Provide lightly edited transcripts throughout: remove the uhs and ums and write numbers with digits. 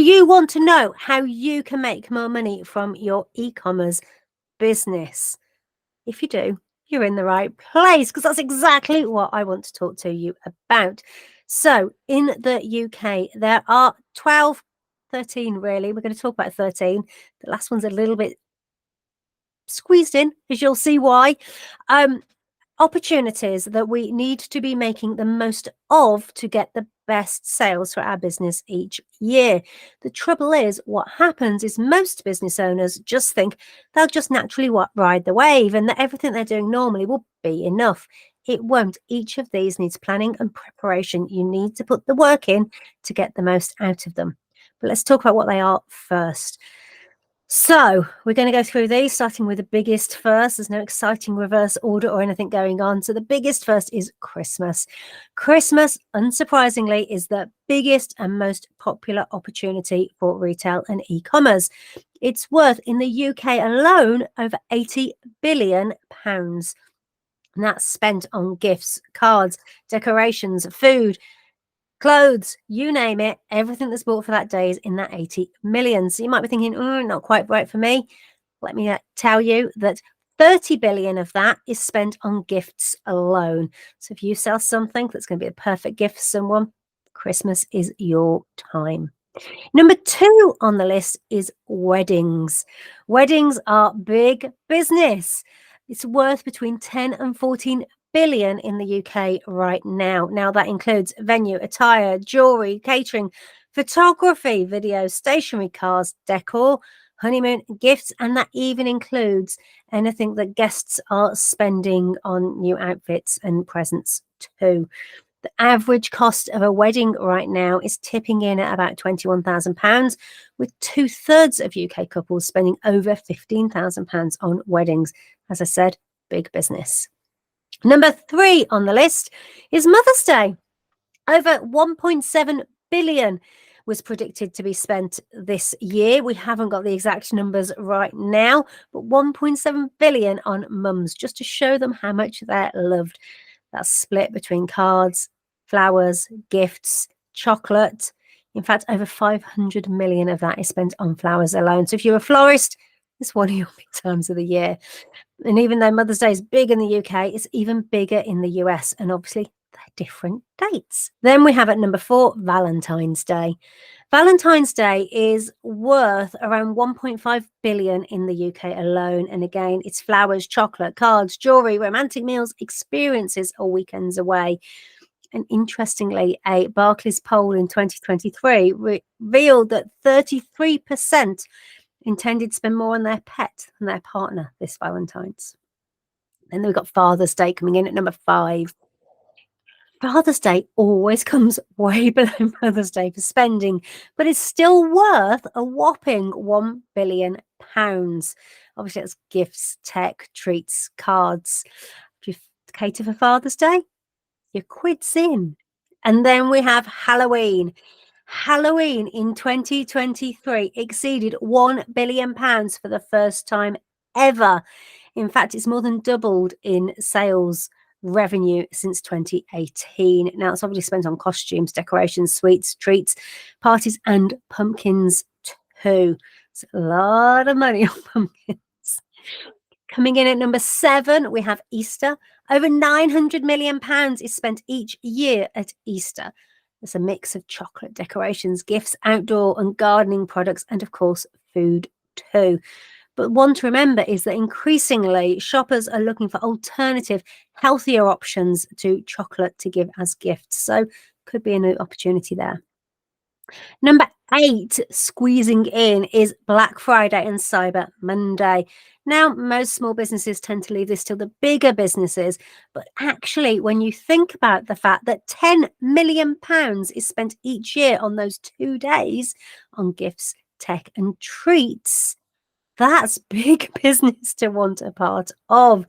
you want to know how you can make more money from your e-commerce business? If you do, you're in the right place, because that's exactly what I want to talk to you about. So in the UK, there are 13 really. We're going to talk about 13. The last one's a little bit squeezed in, as you'll see why. Opportunities that we need to be making the most of to get the best sales for our business each year. The trouble is, what happens is most business owners just think they'll just naturally ride the wave and that everything they're doing normally will be enough. It won't. Each of these needs planning and preparation. You need to put the work in to get the most out of them. But let's talk about what they are first. So we're going to go through these, starting with the biggest first. There's no exciting reverse order or anything going on. So the biggest first is Christmas. Christmas, unsurprisingly, is the biggest and most popular opportunity for retail and e-commerce. It's worth, in the UK alone, over £80 billion. And that's spent on gifts, cards, decorations, food, clothes, you name it. Everything that's bought for that day is in that 80 million. So you might be thinking, not quite right for me. Let me tell you that 30 billion of that is spent on gifts alone. So if you sell something that's going to be a perfect gift for someone, Christmas is your time. Number 2 on the list is weddings. Weddings are big business. It's worth between 10 and 14 billion in the UK right now. Now that includes venue, attire, jewelry, catering, photography, video, stationery, cars, decor, honeymoon, gifts, and that even includes anything that guests are spending on new outfits and presents too. The average cost of a wedding right now is tipping in at about £21,000, with 2/3 of UK couples spending over £15,000 on weddings. As I said, big business. Number 3 on the list is Mother's Day. Over 1.7 billion was predicted to be spent this year. We haven't got the exact numbers right now, but 1.7 billion on mums, just to show them how much they're loved. That's split between cards, flowers, gifts, chocolate. In fact, over 500 million of that is spent on flowers alone. So if you're a florist, it's one of your big times of the year. And even though Mother's Day is big in the UK, it's even bigger in the US. And obviously, they're different dates. Then we have at number 4, Valentine's Day. Valentine's Day is worth around 1.5 billion in the UK alone. And again, it's flowers, chocolate, cards, jewelry, romantic meals, experiences, or weekends away. And interestingly, a Barclays poll in 2023 revealed that 33% intended to spend more on their pet than their partner this Valentine's. Then we've got Father's Day coming in at number 5. Father's Day always comes way below Mother's Day for spending, but it's still worth a whopping £1 billion. Obviously, that's gifts, tech, treats, cards. Do you cater for Father's Day? Your quid's in. And then we have Halloween. Halloween in 2023 exceeded £1 billion for the first time ever. In fact, it's more than doubled in sales revenue since 2018. Now, it's obviously spent on costumes, decorations, sweets, treats, parties, and pumpkins too. It's a lot of money on pumpkins. Coming in at number 7, we have Easter. Over £900 million is spent each year at Easter. It's a mix of chocolate, decorations, gifts, outdoor and gardening products, and of course, food too. But one to remember is that increasingly shoppers are looking for alternative, healthier options to chocolate to give as gifts. So could be a new opportunity there. Number 8, squeezing in, is Black Friday and Cyber Monday. Now, most small businesses tend to leave this till the bigger businesses, but actually, when you think about the fact that £10 million is spent each year on those 2 days on gifts, tech, and treats, that's big business to want a part of.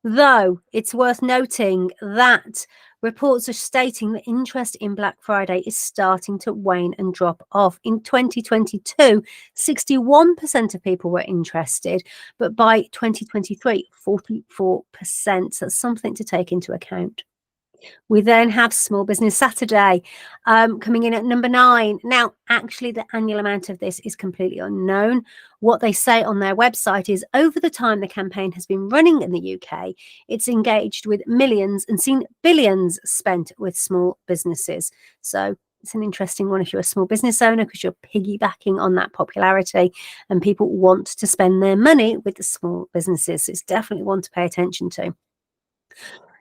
Though it's worth noting that reports are stating that interest in Black Friday is starting to wane and drop off. In 2022, 61% of people were interested, but by 2023, 44%. So that's something to take into account. We then have Small Business Saturday coming in at number 9. Now, actually, the annual amount of this is completely unknown. What they say on their website is over the time the campaign has been running in the UK, it's engaged with millions and seen billions spent with small businesses. So it's an interesting one if you're a small business owner, because you're piggybacking on that popularity and people want to spend their money with the small businesses. It's definitely one to pay attention to.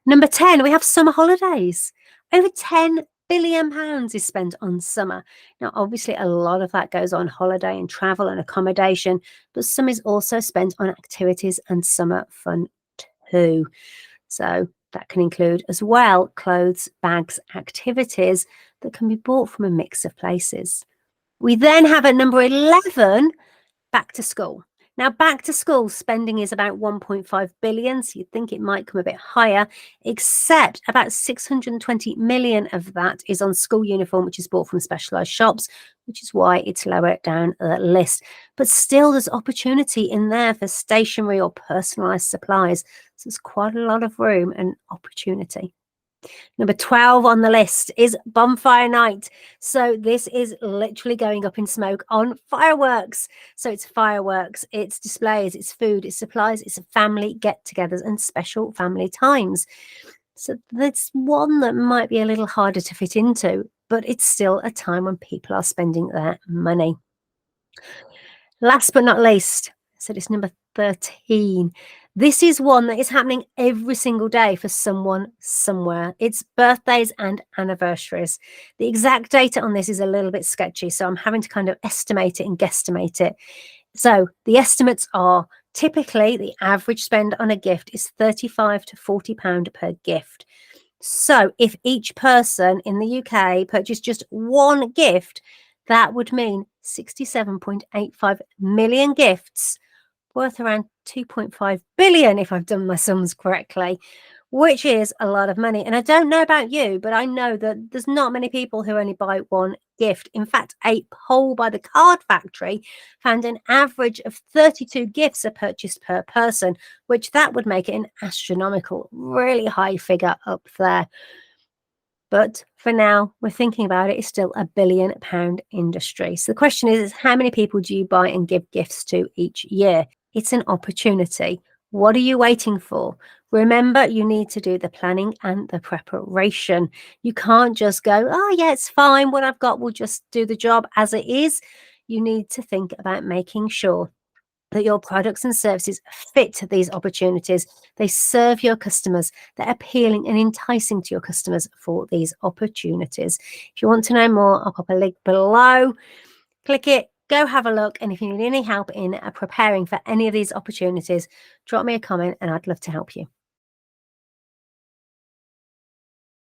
Number 10, we have summer holidays. Over £10 billion is spent on summer. Now, obviously, a lot of that goes on holiday and travel and accommodation, but some is also spent on activities and summer fun too. So that can include as well clothes, bags, activities that can be bought from a mix of places. We then have at number 11, back to school. Now, back to school spending is about 1.5 billion, so you'd think it might come a bit higher, except about 620 million of that is on school uniform, which is bought from specialised shops, which is why it's lower down the list. But still, there's opportunity in there for stationery or personalised supplies, so there's quite a lot of room and opportunity. Number 12 on the list is bonfire night. So this is literally going up in smoke on fireworks. So it's fireworks, it's displays, it's food, it's supplies, it's family get-togethers and special family times. So that's one that might be a little harder to fit into, but it's still a time when people are spending their money. Last but not least, so it's number 13. This is one that is happening every single day for someone somewhere. It's birthdays and anniversaries. The exact data on this is a little bit sketchy, so I'm having to kind of estimate it and guesstimate it. So the estimates are typically the average spend on a gift is £35 to £40 per gift. So if each person in the UK purchased just one gift, that would mean 67.85 million gifts worth around 2.5 billion, if I've done my sums correctly, which is a lot of money. And I don't know about you, but I know that there's not many people who only buy one gift. In fact, a poll by the Card Factory found an average of 32 gifts are purchased per person, which that would make it an astronomical, really high figure up there. But for now, we're thinking about it, it's still a £1 billion industry. So the question is how many people do you buy and give gifts to each year? It's an opportunity. What are you waiting for? Remember, you need to do the planning and the preparation. You can't just go, oh, yeah, it's fine. What I've got will just do the job as it is. You need to think about making sure that your products and services fit these opportunities. They serve your customers. They're appealing and enticing to your customers for these opportunities. If you want to know more, I'll pop a link below. Click it, go have a look. And if you need any help in preparing for any of these opportunities, drop me a comment and I'd love to help you.